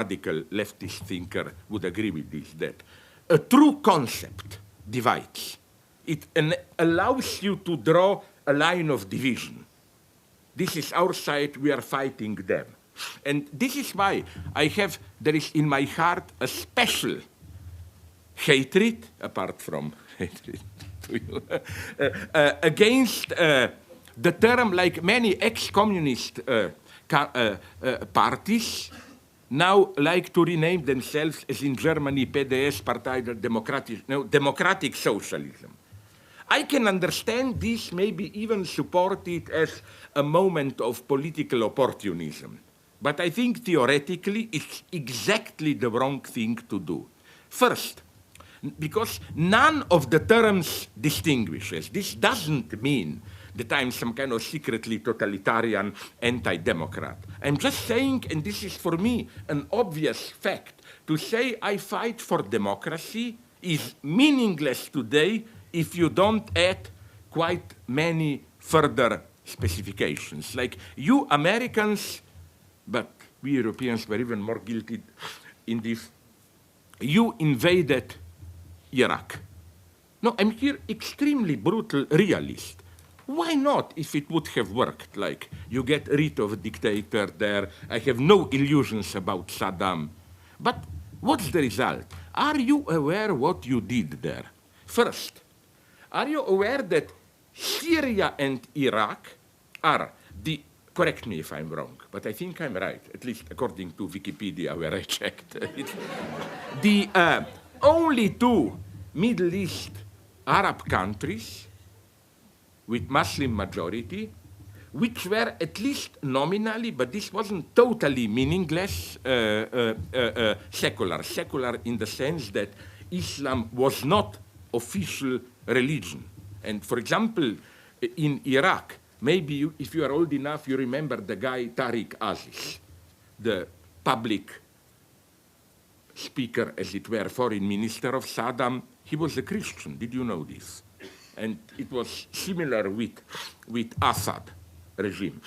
radical leftist thinker would agree with this, that a true concept divides. It allows you to draw a line of division. This is our side, we are fighting them. And this is why there is in my heart a special hatred, apart from hatred to you, against the term, like many ex-communist parties now like to rename themselves, as in Germany, PDS, Partei der Demokratie, no, Democratic Socialism. I can understand this, maybe even support it as a moment of political opportunism. But I think theoretically it's exactly the wrong thing to do. First, because none of the terms distinguishes. This doesn't mean that I'm some kind of secretly totalitarian anti-democrat. I'm just saying, and this is for me an obvious fact, to say I fight for democracy is meaningless today if you don't add quite many further specifications. Like you Americans, but we Europeans were even more guilty in this, you invaded Iraq. No, I'm here extremely brutal realist. Why not, if it would have worked? Like, you get rid of a dictator there, I have no illusions about Saddam. But what's the result? Are you aware what you did there? First, are you aware that Syria and Iraq are the, correct me if I'm wrong, but I think I'm right, at least according to Wikipedia where I checked. The only two Middle East Arab countries with Muslim majority, which were at least nominally, but this wasn't totally meaningless, secular. Secular in the sense that Islam was not official religion. And for example, in Iraq, maybe you, if you are old enough, you remember the guy Tariq Aziz, the public speaker, as it were, foreign minister of Saddam. He was a Christian, did you know this? And it was similar with Assad regime.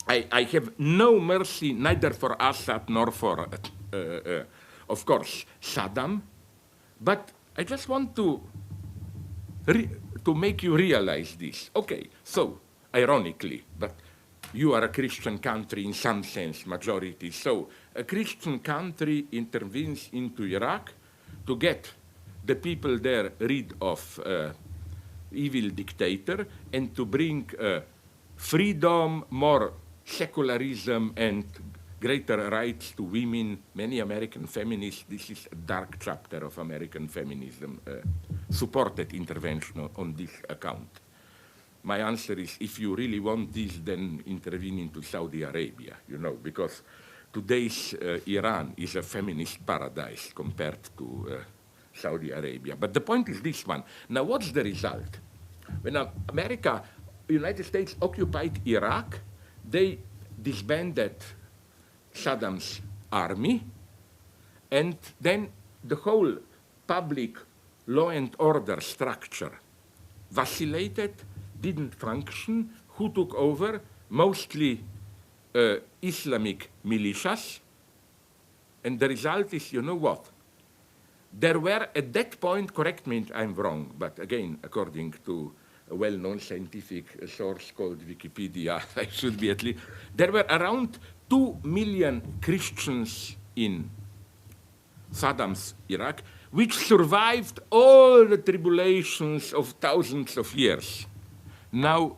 I have no mercy neither for Assad nor for, of course, Saddam. But I just want to make you realize this. Okay, so, ironically, but you are a Christian country in some sense, majority. So a Christian country intervenes into Iraq to get the people there rid of evil dictator and to bring freedom, more secularism, and greater rights to women. Many American feminists, this is a dark chapter of American feminism, supported intervention on this account. My answer is, if you really want this, then intervene into Saudi Arabia, you know, because today's Iran is a feminist paradise compared to Saudi Arabia. But the point is this one. Now, what's the result? When United States occupied Iraq, they disbanded Saddam's army, and then the whole public law and order structure vacillated, didn't function. Who took over? Mostly Islamic militias. And the result is, you know what? There were, at that point, correct me if I'm wrong, but again, according to a well-known scientific source called Wikipedia, I should be at least, there were around 2 million Christians in Saddam's Iraq, which survived all the tribulations of thousands of years. Now,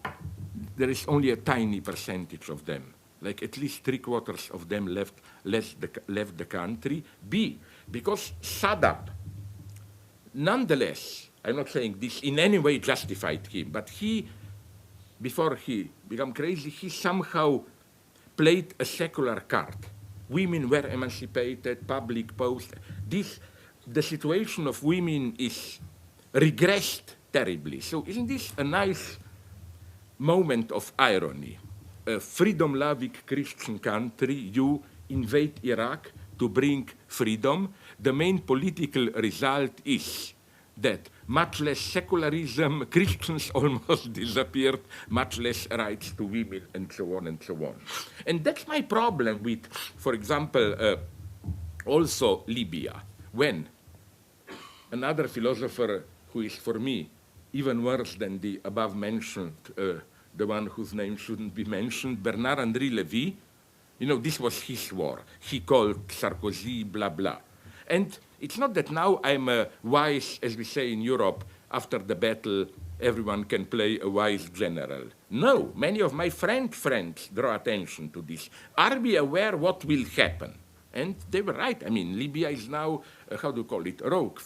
there is only a tiny percentage of them, like at least 3/4 of them left the country. B, because Saddam, nonetheless, I'm not saying this in any way justified him, but he, before he became crazy, he somehow played a secular card. Women were emancipated, public post. The situation of women is regressed terribly. So isn't this a nice moment of irony? A freedom-loving Christian country, you invade Iraq to bring freedom. The main political result is that much less secularism, Christians almost disappeared, much less rights to women, and so on and so on. And that's my problem with, for example, Also Libya, when another philosopher who is for me even worse than the above mentioned, the one whose name shouldn't be mentioned, Bernard-Henri Lévy, you know, this was his war. He called Sarkozy, blah, blah. And it's not that now I'm a wise, as we say in Europe, after the battle, everyone can play a wise general. No, many of my French friends draw attention to this. Are we aware what will happen? And they were right. I mean, Libya is now, how do you call it, rogue,